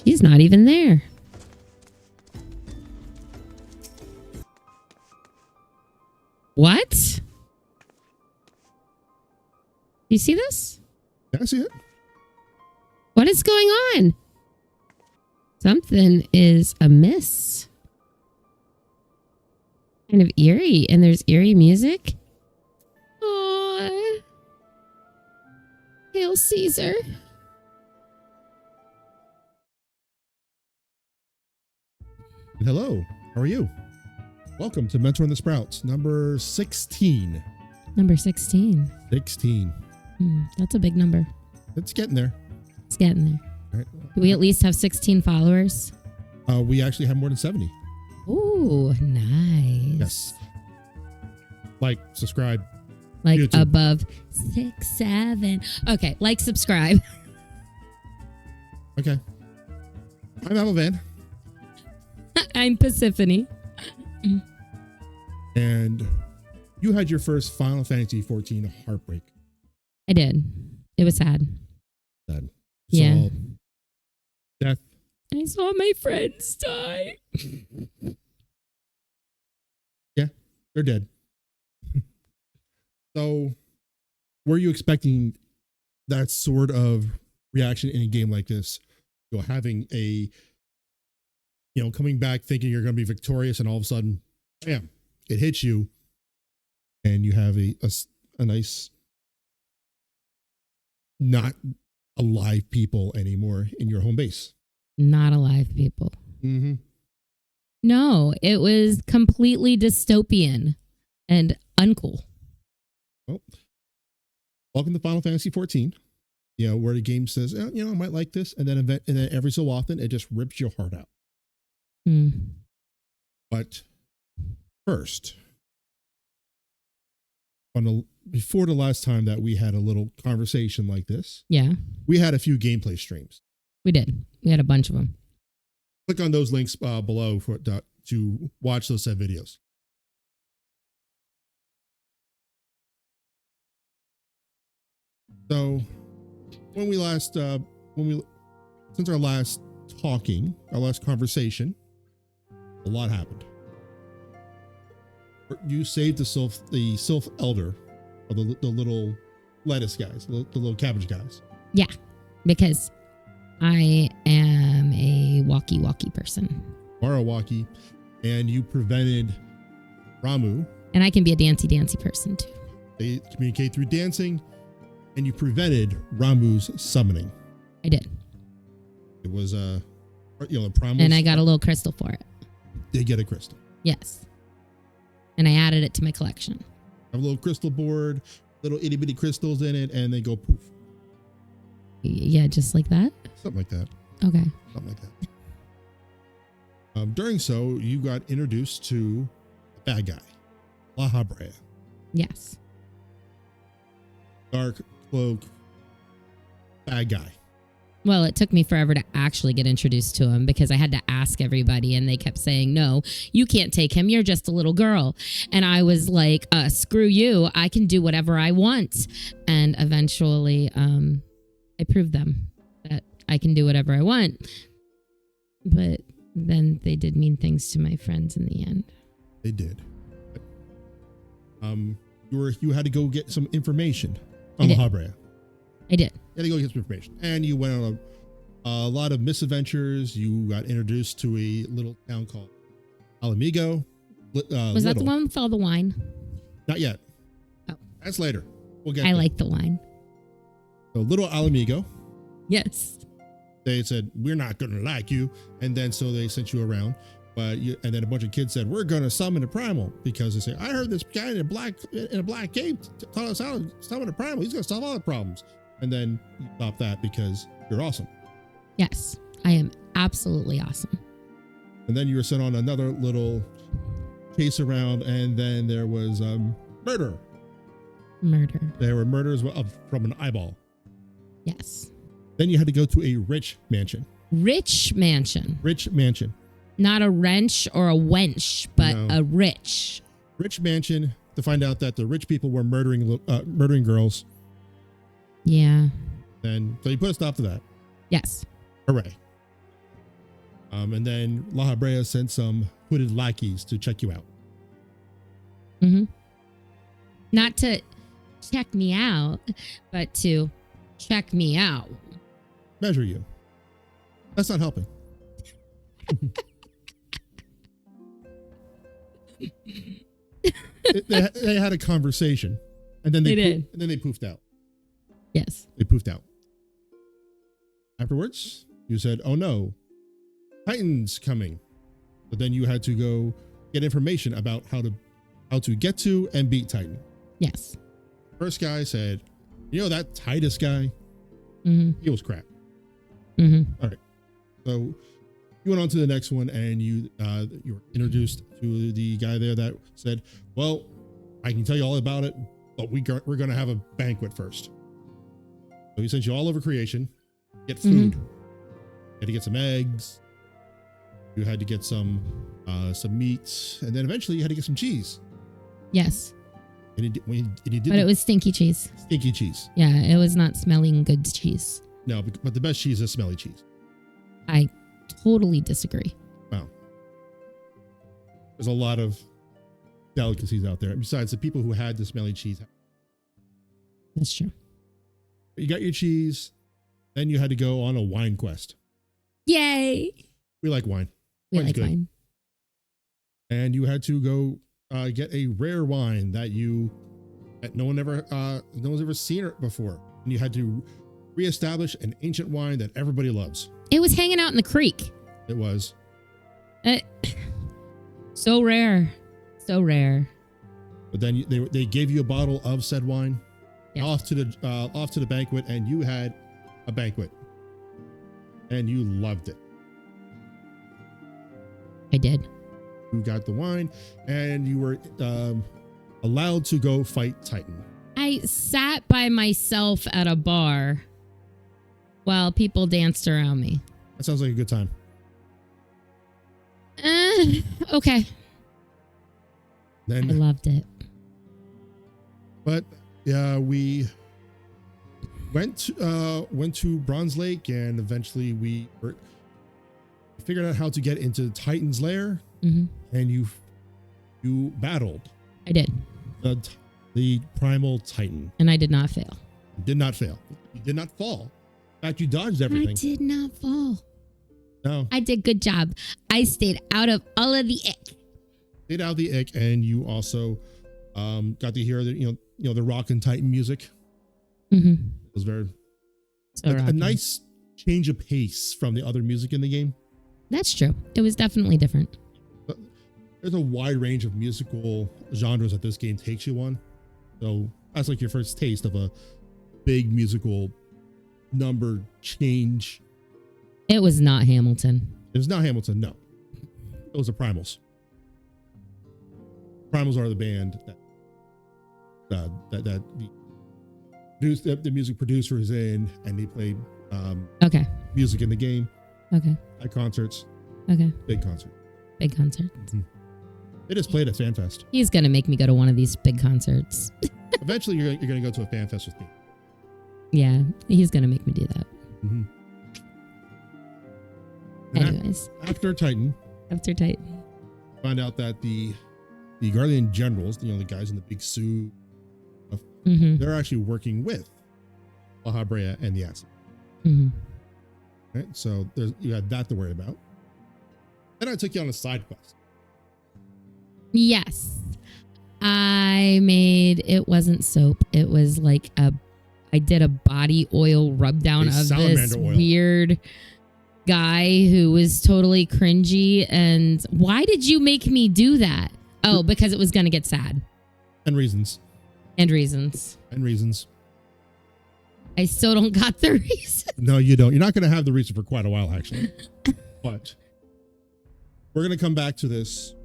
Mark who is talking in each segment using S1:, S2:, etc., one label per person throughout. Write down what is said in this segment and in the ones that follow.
S1: He's not even there. What? You see this?
S2: Yeah, I see it.
S1: What is going on? Something is amiss. Kind of eerie, and there's eerie music. Aww. Hail Caesar.
S2: Hello, how are you? Welcome to Mentoring the Sprouts, number 16.
S1: Number 16.
S2: 16.
S1: That's a big number.
S2: It's getting there.
S1: It's getting there.
S2: All right.
S1: Do we at least have 16 followers?
S2: We actually have more than 70.
S1: Ooh, nice.
S2: Yes. Like, subscribe.
S1: Like
S2: YouTube.
S1: above 6, 7. Okay, like, subscribe.
S2: Okay. I'm Van.
S1: I'm Pesiphone.
S2: And you had your first Final Fantasy XIV Heartbreak.
S1: I did. It was sad.
S2: Sad.
S1: Yeah.
S2: Saw death.
S1: I saw my friends die.
S2: Yeah, they're dead. So, were you expecting that sort of reaction in a game like this? You know, having a, coming back thinking you're going to be victorious, and all of a sudden, bam, it hits you, and you have a nice, not alive people anymore in your home base.
S1: Not alive people.
S2: Mm-hmm.
S1: No, it was completely dystopian and uncool.
S2: Well, welcome to Final Fantasy XIV. Where the game says, I might like this, and then every so often it just rips your heart out. But first, before the last time that we had a little conversation like this, we had a few gameplay streams.
S1: We did. We had a bunch of them.
S2: Click on those links below to watch those said videos. So, since our last conversation, a lot happened. You saved the Sylph Elder, or the little lettuce guys, the little cabbage guys.
S1: Yeah, because I am a walkie-walkie person.
S2: You are a walkie, and you prevented Ramuh.
S1: And I can be a dancy person too.
S2: They communicate through dancing, and you prevented Ramuh's summoning.
S1: I did.
S2: It was the primal.
S1: And I got a little crystal for it.
S2: They get a crystal.
S1: Yes. And I added it to my collection.
S2: I have a little crystal board, little itty bitty crystals in it, and they go poof.
S1: Yeah, just like that?
S2: Something like that.
S1: Okay.
S2: Something like that. During so, you got introduced to a bad guy, La Habrea.
S1: Yes.
S2: Dark cloak, bad guy.
S1: Well, it took me forever to actually get introduced to him because I had to ask everybody and they kept saying, no, you can't take him. You're just a little girl. And I was like, screw you. I can do whatever I want. And eventually I proved them that I can do whatever I want. But then they did mean things to my friends in the end.
S2: They did. You had to go get some information on La Habrea.
S1: I did.
S2: You had to go get some information. And you went on a lot of misadventures. You got introduced to a little town called Alamigo.
S1: Was that the one with all the wine?
S2: Not yet.
S1: Oh.
S2: That's later. We'll get
S1: I like the wine.
S2: So little Alamigo.
S1: Yes.
S2: They said, we're not going to like you. And then so they sent you around. And then a bunch of kids said, we're going to summon a primal, because they say, I heard this guy in a black cape taught us how to summon a primal. He's going to solve all the problems. And then you stop that because you're awesome.
S1: Yes, I am absolutely awesome.
S2: And then you were sent on another little chase around, and then there was murder. There were murders from an eyeball.
S1: Yes.
S2: Then you had to go to a rich mansion.
S1: Rich mansion. Not a wrench or a wench, but a rich
S2: mansion, to find out that the rich people were murdering girls.
S1: Yeah.
S2: And so you put a stop to that.
S1: Yes.
S2: Hooray. And then La Habrea sent some hooded lackeys to check you out.
S1: Mm-hmm. Not to check me out, but to check me out.
S2: Measure you. That's not helping. They had a conversation, and then they poofed out.
S1: Yes.
S2: They poofed out. Afterwards, you said, "Oh no, Titan's coming." But then you had to go get information about how to get to and beat Titan.
S1: Yes.
S2: First guy said, "You know that Titus guy?
S1: Mm-hmm.
S2: He was crap."
S1: Mm-hmm.
S2: All right. So you went on to the next one, and you were introduced to the guy there that said, "Well, I can tell you all about it, but we're going to have a banquet first." So he sent you all over creation, get food.
S1: Mm-hmm.
S2: You had to get some eggs. You had to get some meat, and then eventually you had to get some cheese.
S1: Yes.
S2: And he did,
S1: but it was stinky cheese.
S2: Stinky cheese.
S1: Yeah, it was not smelling good cheese.
S2: No, but the best cheese is smelly cheese.
S1: I totally disagree.
S2: Wow. There's a lot of delicacies out there. Besides the people who had the smelly cheese.
S1: That's true.
S2: You got your cheese. Then you had to go on a wine quest.
S1: Yay.
S2: We like wine.
S1: We
S2: Wine's
S1: like
S2: good.
S1: wine.
S2: And you had to go get a rare wine that no one's ever seen it before. And you had to reestablish an ancient wine that everybody loves.
S1: It was hanging out in the creek.
S2: It was.
S1: So rare. So rare.
S2: But then they gave you a bottle of said wine.
S1: Yes.
S2: off to the banquet, and you had a banquet. And you loved it.
S1: I did.
S2: You got the wine, and you were allowed to go fight Titan.
S1: I sat by myself at a bar while people danced around me.
S2: That sounds like a good time.
S1: Okay.
S2: Then
S1: I loved it.
S2: But we went to Bronze Lake, and eventually we figured out how to get into Titan's lair.
S1: Mm-hmm.
S2: And you battled.
S1: I did.
S2: The primal Titan.
S1: And I did not fail.
S2: You did not fail. You did not fall. In fact, you dodged everything.
S1: I did not fall.
S2: No.
S1: I did good job. I stayed out of all of the ick.
S2: Stayed out of the ick, and you also got to hear the the rock and Titan music.
S1: Mm-hmm.
S2: It was very
S1: so
S2: a nice change of pace from the other music in the game.
S1: That's true. It was definitely different.
S2: There's a wide range of musical genres that this game takes you on. So that's like your first taste of a big musical number change.
S1: It was not Hamilton.
S2: It was not Hamilton, no. It was the Primals. Primals are the band that the music producer is in, and they play
S1: okay.
S2: music in the game.
S1: Okay.
S2: At concerts.
S1: Okay.
S2: Big concert.
S1: Big concert.
S2: Mm-hmm. They just played at FanFest.
S1: He's going to make me go to one of these big concerts.
S2: Eventually, you're going to go to a FanFest with me.
S1: Yeah, he's going to make me do that.
S2: Mm-hmm.
S1: Anyways.
S2: After Titan. Find out that the Guardian Generals, the guys in the big suit,
S1: mm-hmm.
S2: they're actually working with La Habrea and the Acid.
S1: Mm-hmm.
S2: Right? So you had that to worry about. Then I took you on a side quest.
S1: Yes. It wasn't soap. It was like I did a body oil rub down of this weird guy who was totally cringy. And why did you make me do that? Oh, because it was going to get sad.
S2: And reasons.
S1: I still don't got the reason.
S2: No, you don't. You're not going to have the reason for quite a while, actually. But we're going to come back to this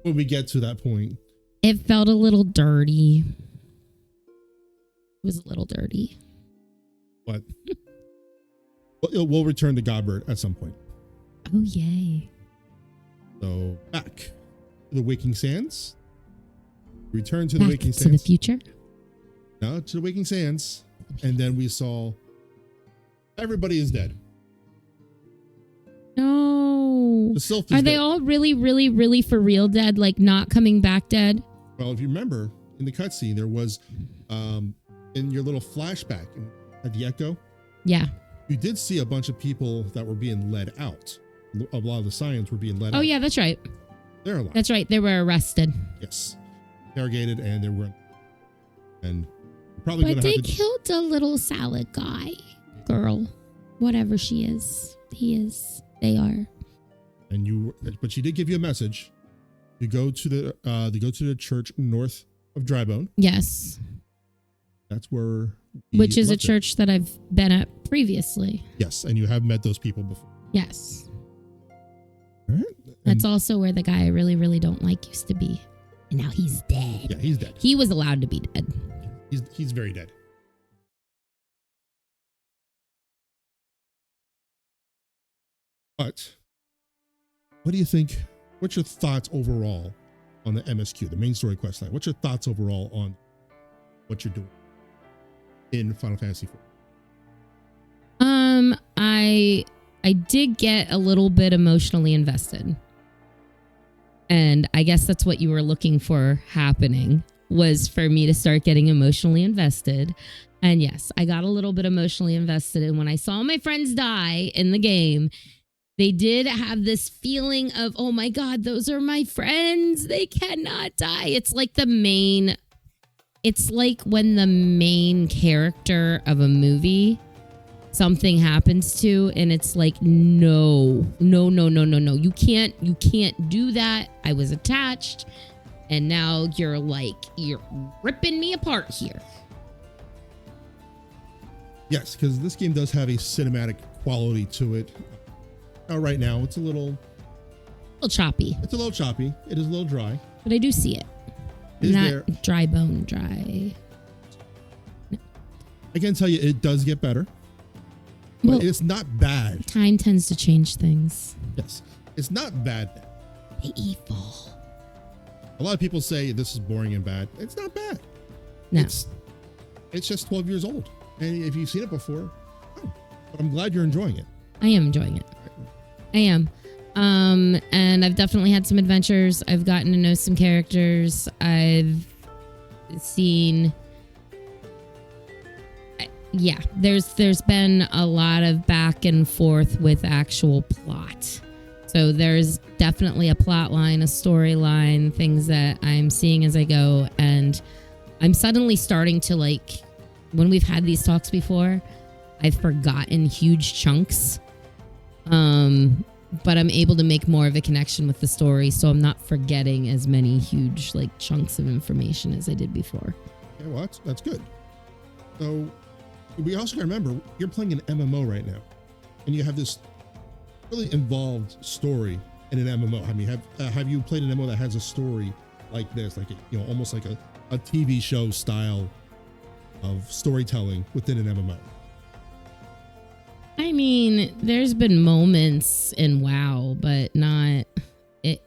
S2: when we get to that point.
S1: It felt a little dirty. It was a little dirty.
S2: But we'll return to Godbird at some point.
S1: Oh, yay.
S2: So back to the Waking Sands. Return to the Waking Sands.
S1: To the future?
S2: No, to the Waking Sands. And then we saw everybody is dead.
S1: No.
S2: The Sylph is
S1: Are they
S2: dead.
S1: all really, really, really for real dead? Like not coming back dead?
S2: Well, if you remember in the cutscene, there was in your little flashback at the Echo,
S1: Yeah.
S2: you did see a bunch of people that were being led out. A lot of the Scions were being led out.
S1: Oh, yeah, that's right.
S2: They're alive.
S1: That's right. They were arrested.
S2: Yes. Interrogated, and they were. And probably going
S1: But
S2: to
S1: they
S2: have to.
S1: killed a little salad guy. Girl. Whatever she is. He is. They are.
S2: But she did give you a message. You go to the church north of Drybone.
S1: Yes.
S2: That's where.
S1: Which is a
S2: left it.
S1: church that I've been at previously.
S2: Yes, and you have met those people before.
S1: Yes.
S2: All right.
S1: That's also where the guy I really, really don't like used to be. And now he's dead.
S2: Yeah, he's dead.
S1: He was allowed to be dead.
S2: He's very dead. But what do you think? What's your thoughts overall on the MSQ, the main story quest line? What's your thoughts overall on what you're doing in Final Fantasy IV?
S1: I did get a little bit emotionally invested. And I guess that's what you were looking for happening, was for me to start getting emotionally invested. And yes, I got a little bit emotionally invested. And when I saw my friends die in the game, they did have this feeling of, oh my God, those are my friends. They cannot die. It's like when the main character of a movie, something happens to, and it's like, no. You can't do that. I was attached, and now you're ripping me apart here.
S2: Yes, because this game does have a cinematic quality to it. Right now, it's a little
S1: choppy.
S2: It's a little choppy. It is a little dry.
S1: But I do see it.
S2: Is
S1: Not
S2: there?
S1: dry bone dry.
S2: I can tell you, it does get better. But
S1: Well,
S2: it's not bad.
S1: time tends to change things.
S2: Yes, it's not bad.
S1: The evil.
S2: A lot of people say this is boring and bad. It's not bad.
S1: No.
S2: It's just 12 years old. And if you've seen it before, oh, but I'm glad you're enjoying it.
S1: I am enjoying it. I am. And I've definitely had some adventures. I've gotten to know some characters. I've seen... Yeah, there's been a lot of back and forth with actual plot. So there's definitely a plot line, a storyline, things that I'm seeing as I go. And I'm suddenly starting to, when we've had these talks before, I've forgotten huge chunks. But I'm able to make more of a connection with the story, so I'm not forgetting as many huge chunks of information as I did before.
S2: Yeah, well, that's good. So we also got to remember, you're playing an MMO right now, and you have this really involved story in an MMO. I mean, have you played an MMO that has a story like this, almost like a TV show style of storytelling within an MMO?
S1: I mean, there's been moments in WoW, but not it.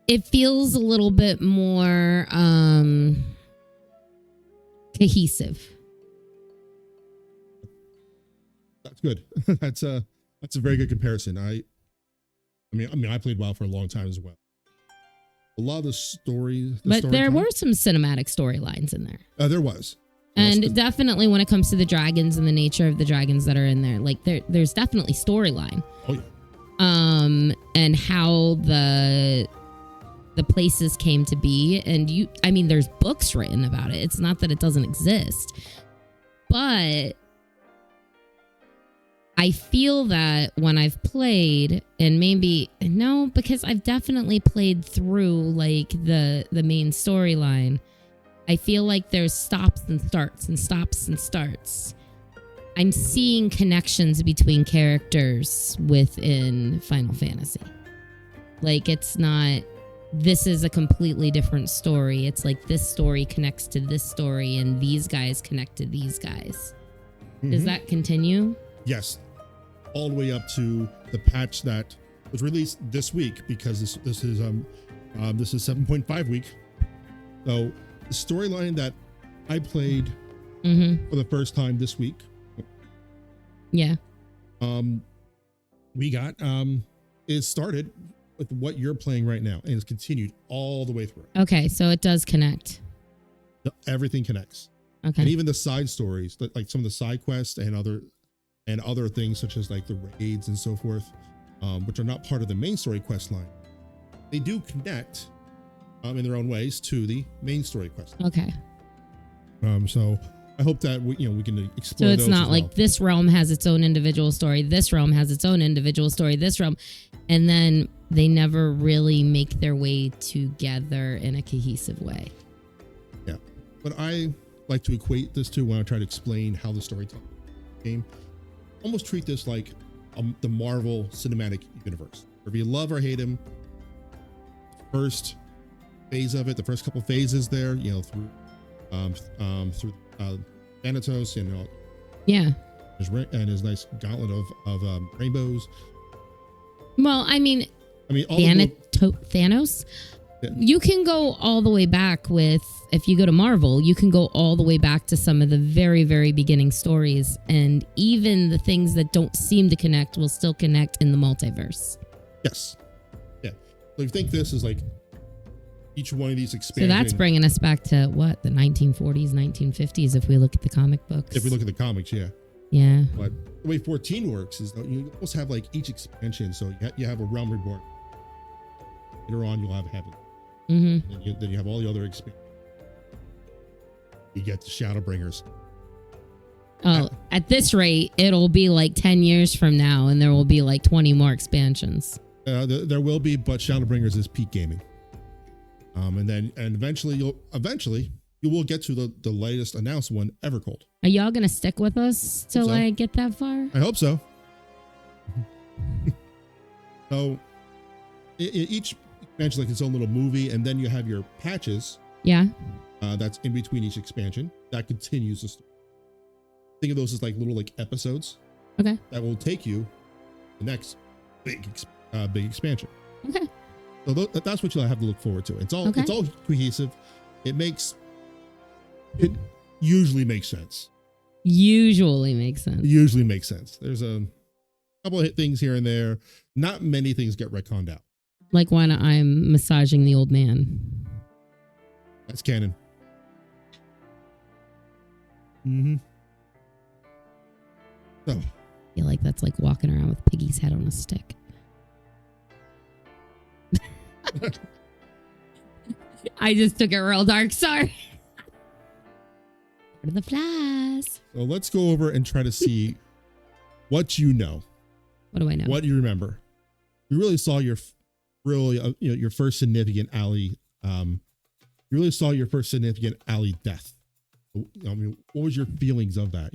S1: It feels a little bit more cohesive.
S2: That's good. That's a very good comparison. I mean, I played WoW for a long time as well. A lot of the stories,
S1: But there were some cinematic storylines in there.
S2: There was.
S1: And definitely when it comes to the dragons and the nature of the dragons that are in there, there's definitely storyline.
S2: Oh yeah.
S1: And how the places came to be. And there's books written about it. It's not that it doesn't exist. But I feel that when I've played, and because I've definitely played through the main storyline, I feel like there's stops and starts and stops and starts. I'm seeing connections between characters within Final Fantasy. It's not, this is a completely different story. It's this story connects to this story and these guys connect to these guys. Mm-hmm. Does that continue?
S2: Yes. All the way up to the patch that was released this week, because this is 7.5 week. So the storyline that I played for the first time this week.
S1: Yeah.
S2: we got it started with what you're playing right now, and it's continued all the way through.
S1: Okay, so it does connect.
S2: Everything connects.
S1: Okay.
S2: And even the side stories, like some of the side quests and other things such as like the raids and so forth, which are not part of the main story quest line, they do connect in their own ways to the main story quest line.
S1: Okay.
S2: So I hope that we can explore.
S1: So it's
S2: those
S1: not
S2: as
S1: like
S2: well.
S1: this realm has its own individual story, this realm has its own individual story, this realm, and then they never really make their way together in a cohesive way.
S2: Yeah, but I like to equate this to when I try to explain how the storytelling game. Almost treat this like the Marvel Cinematic Universe. If you love or hate him, first phase of it, the first couple phases there, through Thanatos,
S1: Yeah.
S2: and his nice gauntlet of rainbows.
S1: Well, I mean
S2: all
S1: Thanos.
S2: Yeah.
S1: You can go all the way back if you go to Marvel, you can go all the way back to some of the very, very beginning stories. And even the things that don't seem to connect will still connect in the multiverse.
S2: Yes. Yeah. So you think this is like each one of these
S1: So
S2: expansions.
S1: that's bringing us back to what? The 1940s, 1950s, if we look at the comic books.
S2: If we look at the comics, yeah.
S1: Yeah.
S2: But the way 14 works is that you almost have like each expansion. So you have a Realm Reborn. Later on, you'll have Heaven.
S1: Mm-hmm.
S2: And then you have all the other expansions. You get the Shadowbringers.
S1: Oh, at this rate, it'll be like 10 years from now, and there will be like 20 more expansions.
S2: There will be, but Shadowbringers is peak gaming. And eventually you will get to the latest announced one, Evercold.
S1: Are y'all gonna stick with us till
S2: So.
S1: I get that far?
S2: I hope so. So each expansion like its own little movie, and then you have your patches.
S1: Yeah.
S2: That's in between each expansion that continues the story. Think of those as like little episodes.
S1: Okay.
S2: That will take you the next big expansion.
S1: Okay.
S2: So that's what you'll have to look forward to. It's all cohesive. It usually makes sense.
S1: Usually makes sense. There's a couple of things here and there. Not many things get retconned out. Like when I'm massaging the old man.
S2: That's canon. Mm-hmm. So,
S1: I feel like that's like walking around with Piggy's head on a stick. I just took it real dark. Sorry. What are the flies?
S2: so let's go over and try to see what you know.
S1: What do I know?
S2: What you remember. You really saw your first significant alley. You really saw your first significant alley death. I mean, what was your feelings of that?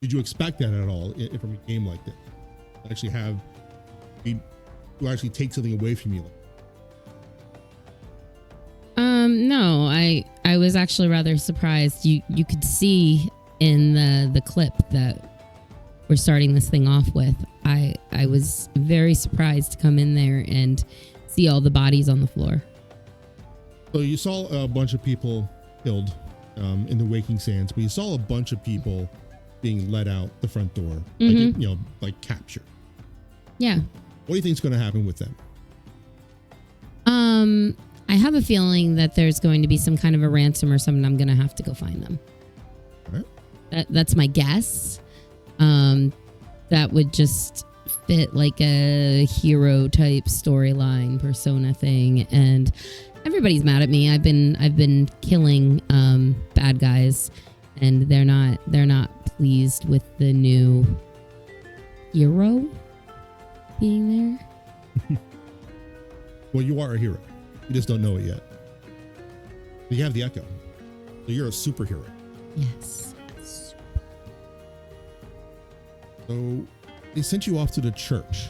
S2: Did you expect that at all from a game like this? Actually actually take something away from you?
S1: No, I was actually rather surprised. You could see in the clip that we're starting this thing off with. I was very surprised to come in there and see all the bodies on the floor.
S2: So you saw a bunch of people killed in the Waking Sands, but you saw a bunch of people being let out the front door, like captured.
S1: Yeah.
S2: What do you think is going to happen with them?
S1: I have a feeling that there's going to be some kind of a ransom or something. I'm going to have to go find them.
S2: All right.
S1: That's my guess. That would just fit like a hero type storyline persona thing, and everybody's mad at me. I've been killing bad guys, and they're not pleased with the new hero being there.
S2: Well, you are a hero. You just don't know it yet. You have the echo. So you're a superhero.
S1: Yes.
S2: So they sent you off to the church.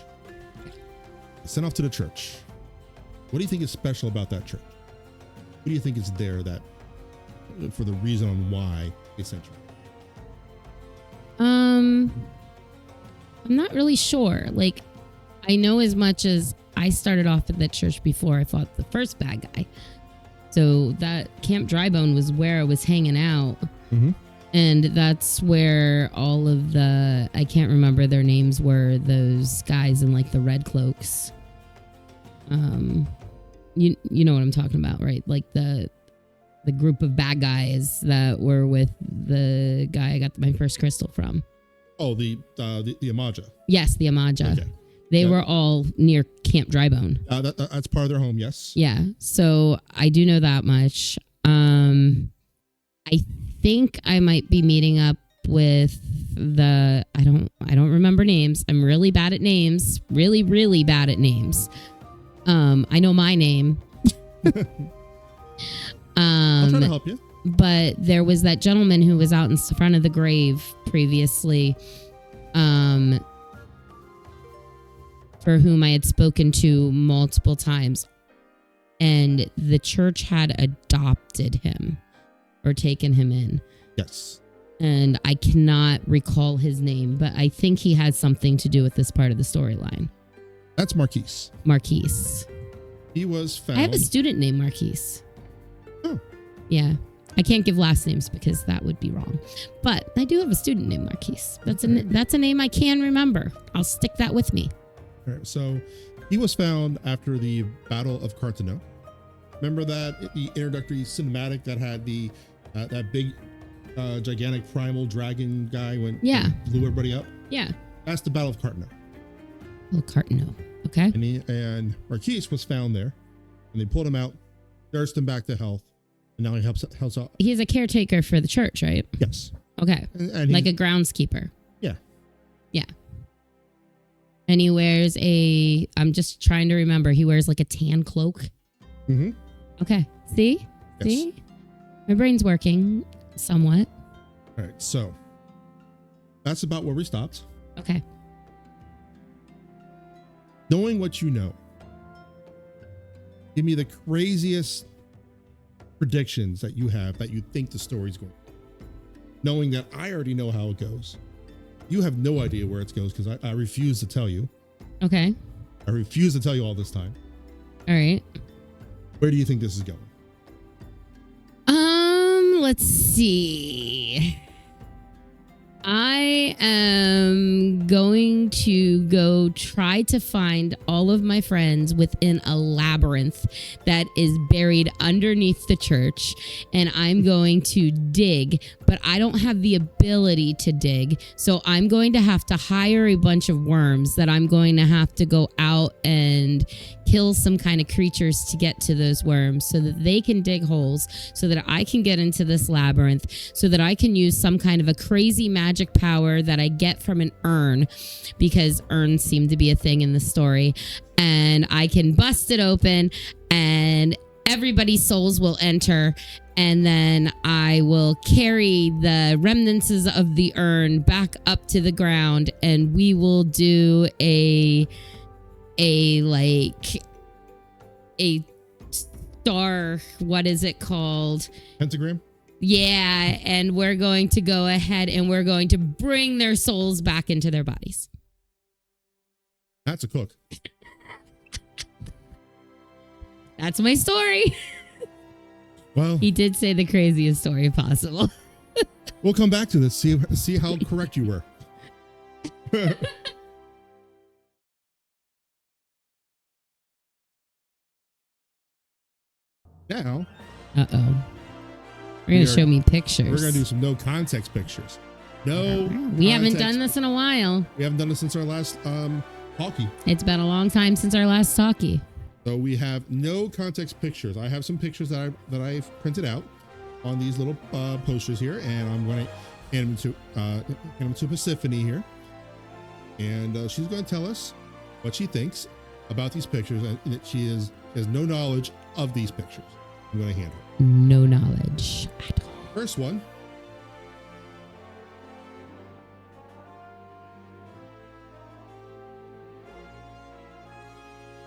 S2: Sent off to the church. What do you think is special about that church? What do you think is there that for the reason on why they sent you?
S1: I'm not really sure. Like, I know as much as I started off at that church before I fought the first bad guy. So that Camp Drybone was where I was hanging out.
S2: Mm-hmm.
S1: And that's where all of the, I can't remember their names, were those guys in like the red cloaks. You know what I'm talking about, right? Like the group of bad guys that were with the guy I got my first crystal from.
S2: Oh, the Amaja.
S1: Yes, the Amaja.
S2: Okay.
S1: They were all near Camp Drybone.
S2: That's part of their home, yes.
S1: Yeah, so I do know that much. I think I might be meeting up with the, I don't remember names. I'm really bad at names. Really, really bad at names. I know my name.
S2: I'll try to help you.
S1: But there was that gentleman who was out in front of the grave previously, for whom I had spoken to multiple times. And the church had adopted him or taken him in.
S2: Yes.
S1: And I cannot recall his name, but I think he had something to do with this part of the storyline.
S2: That's Marquise.
S1: Marquise.
S2: He was found.
S1: I have a student named Marquise.
S2: Oh.
S1: Yeah. I can't give last names because that would be wrong. But I do have a student named Marquise. That's a name I can remember. I'll stick that with me.
S2: All right, so he was found after the Battle of Cartano. Remember the introductory cinematic that had the that big gigantic primal dragon guy when blew everybody up? Yeah. That's the Battle of Cartano.
S1: Oh, Cartano. Okay.
S2: And Marquise was found there, and they pulled him out, nursed him back to health, and now he helps out.
S1: He's a caretaker for the church, right?
S2: Yes.
S1: Okay.
S2: And
S1: like a groundskeeper.
S2: Yeah. Yeah.
S1: And he wears I'm just trying to remember, he wears like a tan cloak.
S2: Mm-hmm.
S1: Okay. See? Yes. See? My brain's working somewhat.
S2: All right. So that's about where we stopped.
S1: Okay.
S2: Knowing what you know, give me the craziest predictions that you have that you think the story's going. Knowing that I already know how it goes. You have no idea where it goes because I refuse to tell you.
S1: Okay.
S2: I refuse to tell you all this time.
S1: All right.
S2: Where do you think this is going?
S1: Let's see. I am going to go try to find all of my friends within a labyrinth that is buried underneath the church. And I'm going to dig, but I don't have the ability to dig. So I'm going to have to hire a bunch of worms that I'm going to have to go out and kill some kind of creatures to get to those worms so that they can dig holes so that I can get into this labyrinth so that I can use some kind of a crazy magic power that I get from an urn because urns seem to be a thing in the story, and I can bust it open and everybody's souls will enter, and then I will carry the remnants of the urn back up to the ground, and we will do a star, what is it called?
S2: Pentagram?
S1: Yeah, and we're going to go ahead and we're going to bring their souls back into their bodies.
S2: That's a cook.
S1: That's my story.
S2: Well,
S1: he did say the craziest story possible.
S2: We'll come back to this, see how correct you were. Now.
S1: Uh-oh. We're going to show me pictures.
S2: We're going to do some no context pictures.
S1: We haven't done this in a while.
S2: We haven't done this since our last talkie.
S1: It's been a long time since our last talkie.
S2: So we have no context pictures. I have some pictures that I've printed out on these little posters here, and I'm going to hand them to Pesiphone here. And she's going to tell us what she thinks about these pictures, and that she has no knowledge of these pictures. I'm going to hand her.
S1: No knowledge at all.
S2: First one.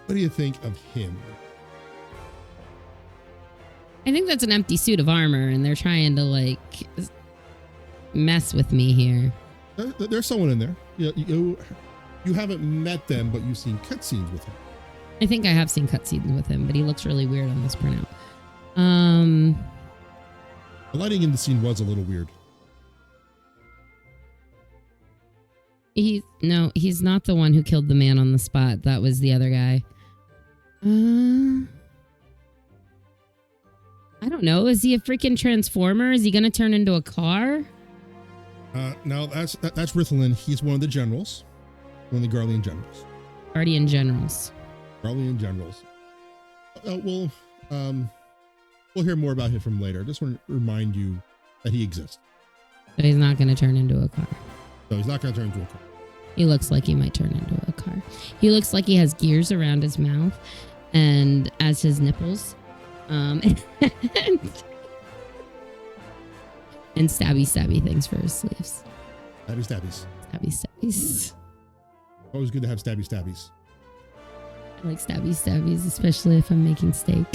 S2: What do you think of him?
S1: I think that's an empty suit of armor, and they're trying to mess with me here.
S2: There's someone in there. You haven't met them, but you've seen cutscenes with him.
S1: I think I have seen cutscenes with him, but he looks really weird on this printout.
S2: The lighting in the scene was a little weird.
S1: He's not the one who killed the man on the spot. That was the other guy. I don't know. Is he a freaking transformer? Is he gonna turn into a car?
S2: No, that's Rithlin. He's one of the generals. One of the Garlean generals.
S1: Guardian generals.
S2: Garlean generals. We'll hear more about him from later. I just want to remind you that he exists.
S1: But he's not gonna turn into a car.
S2: No, he's not gonna turn into a car.
S1: He looks like he might turn into a car. He looks like he has gears around his mouth and as his nipples. And stabby things for his sleeves.
S2: Stabbies. Always good to have stabbies.
S1: I like stabbies, especially if I'm making steak.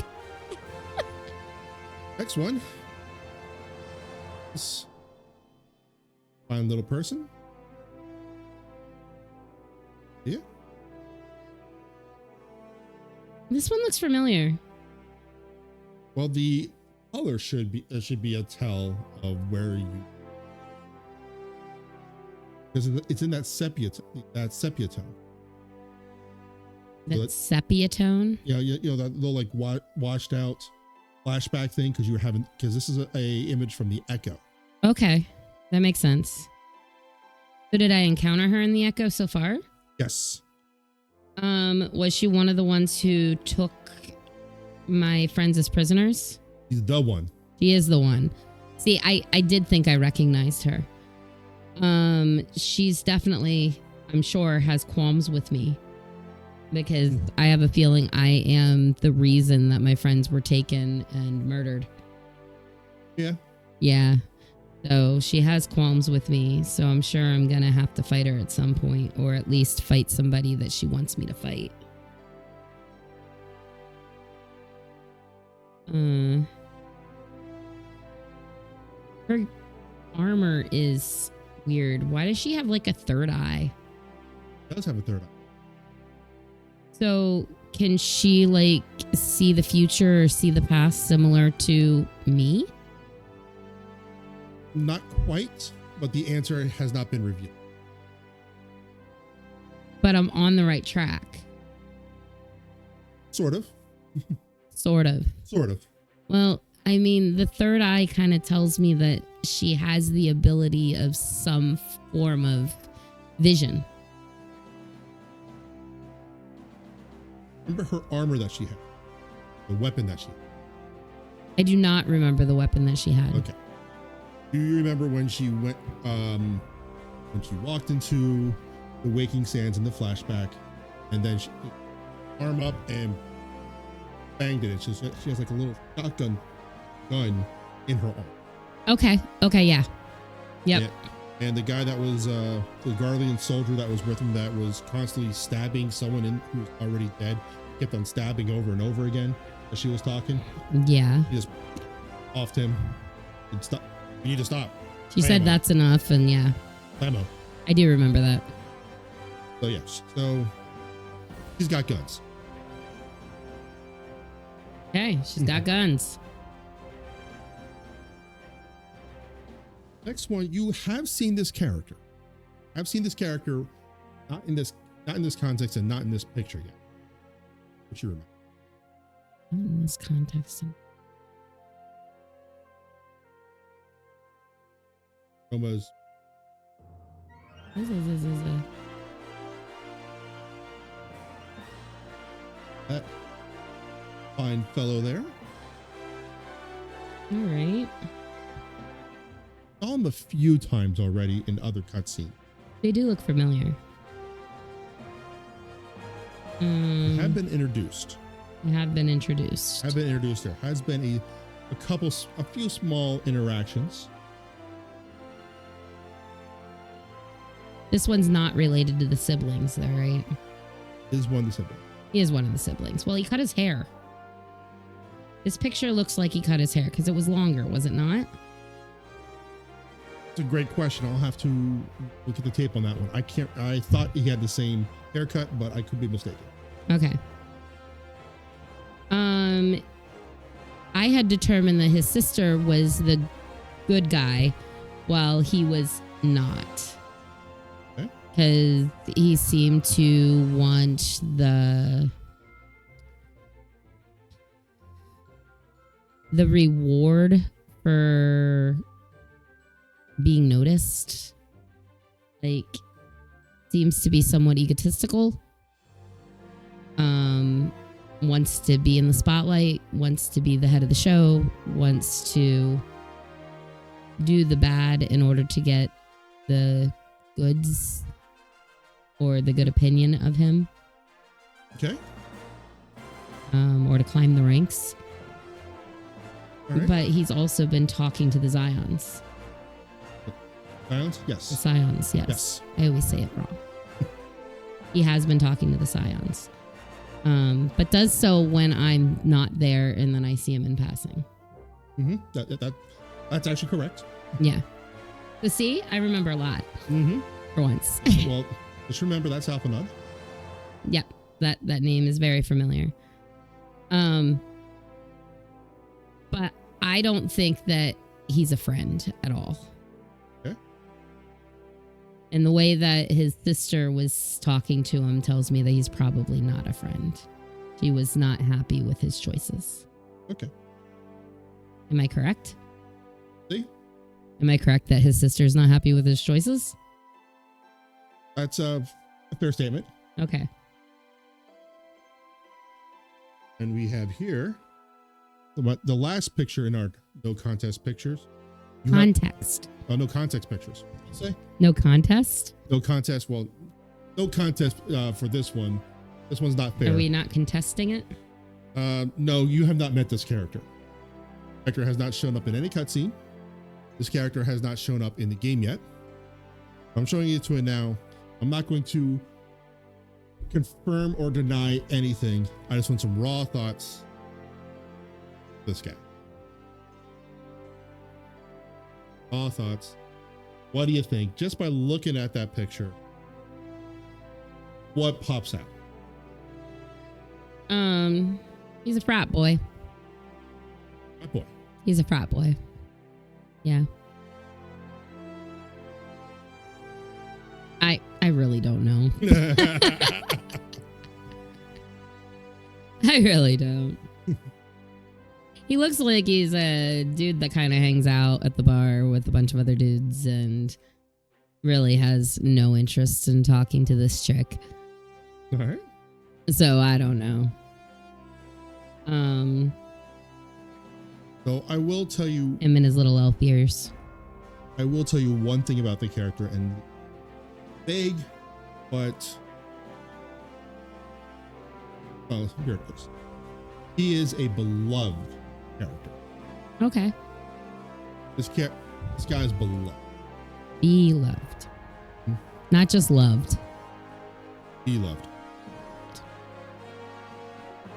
S2: Next one. This fine little person. Yeah.
S1: This one looks familiar.
S2: Well, the color should be a tell of where you, because it's in that sepia tone.
S1: That sepia tone.
S2: Yeah, you know that little like washed out flashback thing because this is a image from the Echo.
S1: Okay, that makes sense. So did I encounter her in the Echo so far?
S2: Yes.
S1: Was she one of the ones who took my friends as prisoners?
S2: She's the one.
S1: She is the one. See, I did think I recognized her. She's definitely, I'm sure, has qualms with me because I have a feeling I am the reason that my friends were taken and murdered.
S2: Yeah.
S1: Yeah. So she has qualms with me. So I'm sure I'm going to have to fight her at some point, or at least fight somebody that she wants me to fight. Her armor is weird. Why does she have like a third eye?
S2: She does have a third eye.
S1: So can she like see the future or see the past similar to me?
S2: Not quite, but the answer has not been revealed.
S1: But I'm on the right track.
S2: Sort of.
S1: Sort of. Well, I mean, the third eye kind of tells me that she has the ability of some form of vision.
S2: Remember her armor that she had? The weapon that she had?
S1: I do not remember the weapon that she had.
S2: Okay. Do you remember when she went, when she walked into the Waking Sands in the flashback, and then she arm up and banged it? She has like a little shotgun gun in her arm.
S1: Okay, yeah. Yep.
S2: And the guy that was the Garlean soldier that was with him that was constantly stabbing someone who was already dead, kept on stabbing over and over again as she was talking.
S1: Yeah.
S2: He just offed him. Stop. You need to stop.
S1: She said that's enough, and yeah.
S2: Blammo.
S1: I do remember that.
S2: So yes. So she's got guns.
S1: Okay, she's got guns.
S2: Next one, you have seen this character. I've seen this character, not in this context and not in this picture yet. What you remember?
S1: Not in this context.
S2: Almost. That fine fellow there.
S1: All right.
S2: Saw him a few times already in other cutscenes.
S1: They do look familiar.
S2: They have been introduced.
S1: There has
S2: been a few small interactions.
S1: This one's not related to the siblings, though, right?
S2: Is one of the siblings.
S1: He is one of the siblings. Well, he cut his hair. This picture looks like he cut his hair because it was longer, was it not?
S2: It's a great question. I'll have to look at the tape on that one. I thought he had the same haircut, but I could be mistaken.
S1: Okay. I had determined that his sister was the good guy while he was not.
S2: Okay.
S1: because he seemed to want the reward for being noticed. Like, seems to be somewhat egotistical. Wants to be in the spotlight, wants to be the head of the show, wants to do the bad in order to get the goods or the good opinion of him.
S2: Okay.
S1: Or to climb the ranks.
S2: All right.
S1: But he's also been talking to the Zions.
S2: Zions? Yes.
S1: The Scions, yes.
S2: Yes.
S1: I always say it wrong. He has been talking to the Scions. But does so when I'm not there and then I see him in passing.
S2: Mm-hmm. That's actually correct.
S1: Yeah. So see, I remember a lot.
S2: Mm-hmm.
S1: For once.
S2: Well, just remember that's Alphanod.
S1: Yep. That name is very familiar. But I don't think that he's a friend at all.
S2: Okay.
S1: And the way that his sister was talking to him tells me that he's probably not a friend. She was not happy with his choices.
S2: Okay.
S1: Am I correct?
S2: See?
S1: Am I correct that his sister's not happy with his choices?
S2: That's a fair statement.
S1: Okay.
S2: And we have here the last picture in our no contest pictures.
S1: Context.
S2: No context pictures. Say
S1: No contest?
S2: no contest. Well, no contest for this one. This one's not fair.
S1: Are we not contesting it?
S2: No, you have not met this character. Character has not shown up in any cutscene. This character has not shown up in the game yet. I'm showing you to it now. I'm not going to confirm or deny anything. I just want some raw thoughts. This guy. Raw thoughts. What do you think? Just by looking at that picture, what pops out?
S1: He's a frat boy.
S2: That boy.
S1: He's a frat boy. Yeah. I really don't know. I really don't. He looks like he's a dude that kind of hangs out at the bar with a bunch of other dudes and really has no interest in talking to this chick.
S2: All right.
S1: So I don't know.
S2: So I will tell you.
S1: Him and his little elf ears.
S2: I will tell you one thing about the character, and vague, but well, here it goes. He is a beloved character.
S1: Okay.
S2: This guy is beloved.
S1: Beloved. Not just loved.
S2: Beloved.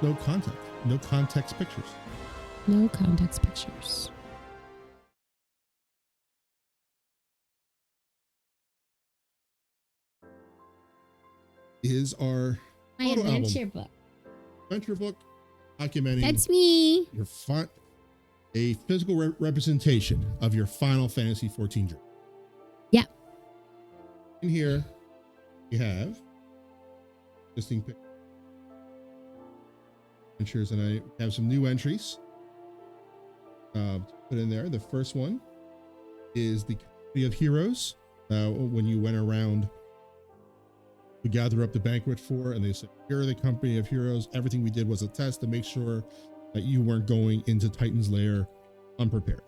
S2: No context. No context pictures.
S1: No context pictures.
S2: Is our
S1: My
S2: photo
S1: adventure
S2: album.
S1: book.
S2: Adventure book documenting
S1: That's me.
S2: your a physical representation of your Final Fantasy 14 journey.
S1: Yeah.
S2: In here, you have existing pictures, and I have some new entries to put in there. The first one is the Company of Heroes. When you went around to gather up the banquet for, and they said, here are the Company of Heroes. Everything we did was a test to make sure that you weren't going into Titan's Lair unprepared.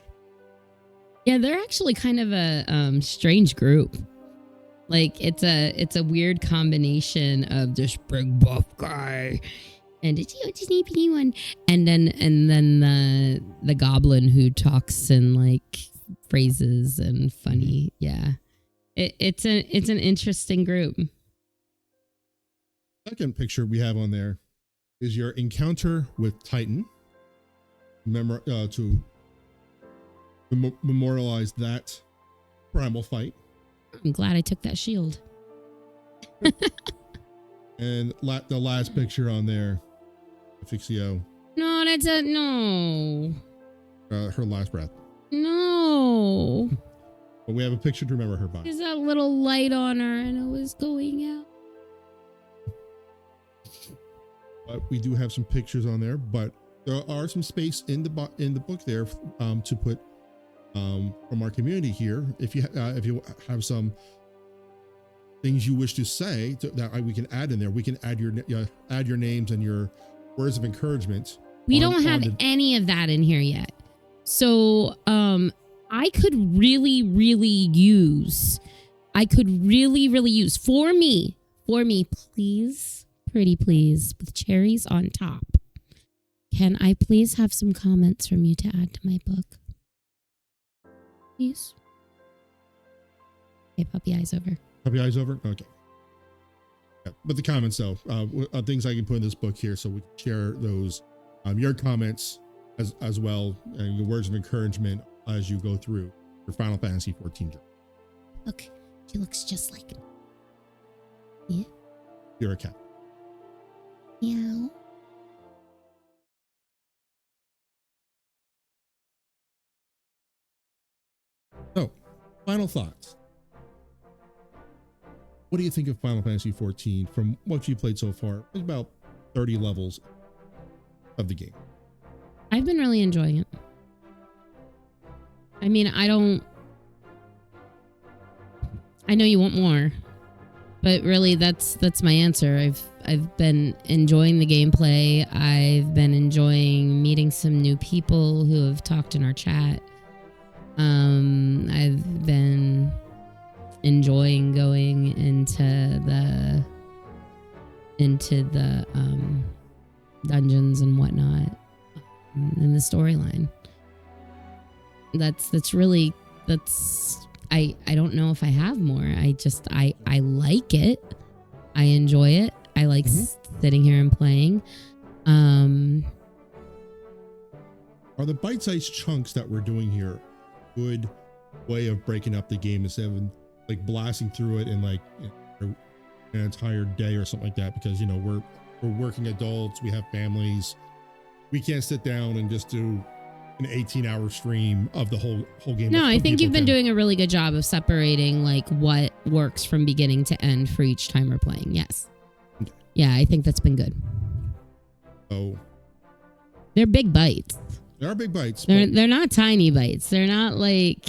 S1: Yeah, they're actually kind of a strange group. Like it's a weird combination of this big buff guy and it's one, and then the goblin who talks in like phrases and funny. Yeah, it's an interesting group.
S2: Second picture we have on there is your encounter with Titan. Remember to memorialize that primal fight.
S1: I'm glad I took that shield.
S2: And the last picture on there, FFXIV.
S1: No, that's no.
S2: Her last breath.
S1: No.
S2: But we have a picture to remember her by.
S1: There's that little light on her and it was going out.
S2: But we do have some pictures on there, but there are some space in the book there to put from our community here. If you have some things you wish to say that we can add in there, we can add your names and your words of encouragement.
S1: We don't have any of that in here yet. So I could really use for me, please, pretty please, with cherries on top. Can I please have some comments from you to add to my book? Please. Okay, puppy eyes over.
S2: Puppy eyes over? Okay. Yeah, but the comments though, things I can put in this book here so we can share those, your comments as well, and your words of encouragement as you go through your Final Fantasy 14 journey.
S1: Look, she looks just like me. Yeah.
S2: You're a cat.
S1: Meow.
S2: So, final thoughts. What do you think of Final Fantasy 14 from what you played so far? It's about 30 levels of the game.
S1: I've been really enjoying it. I mean, I know you want more, but really that's my answer. I've been enjoying the gameplay. I've been enjoying meeting some new people who have talked in our chat. I've been enjoying going into the dungeons and whatnot in the storyline. I don't know if I have more. I like it. I enjoy it. I like sitting here and playing.
S2: Are the bite-sized chunks that we're doing here a good way of breaking up the game instead of like blasting through it in like an entire day or something like that? Because we're working adults, we have families, we can't sit down and just do an 18-hour stream of the whole game.
S1: No, I think you've been doing a really good job of separating like what works from beginning to end for each time we're playing. Yes. Okay. Yeah, I think that's been good. Oh. They're big bites.
S2: They are big bites.
S1: They're not tiny bites. They're not like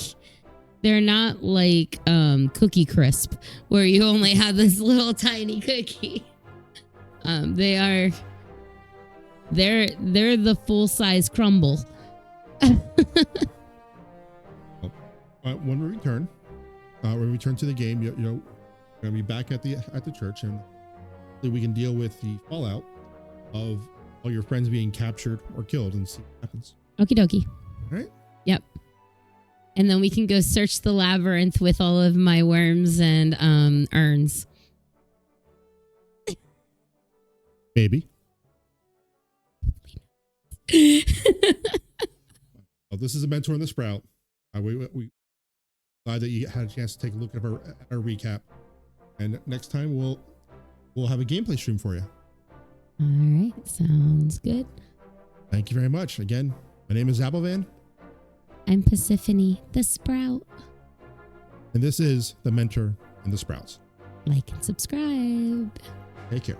S1: Cookie Crisp where you only have this little tiny cookie. They're the full-size crumble.
S2: When we return to the game, we're gonna be back at the church, and we can deal with the fallout of all your friends being captured or killed and see what happens.
S1: Okie dokie.
S2: All right.
S1: Yep. And then we can go search the labyrinth with all of my worms and urns.
S2: Maybe. Well, this is a Mentor and the Sprout. We glad that you had a chance to take a look at our recap, and next time we'll have a gameplay stream for you.
S1: All right, sounds good.
S2: Thank you very much. Again, my name is Applevan.
S1: I'm Pesiphone, the Sprout.
S2: And this is the Mentor and the Sprouts.
S1: Like and subscribe.
S2: Take care.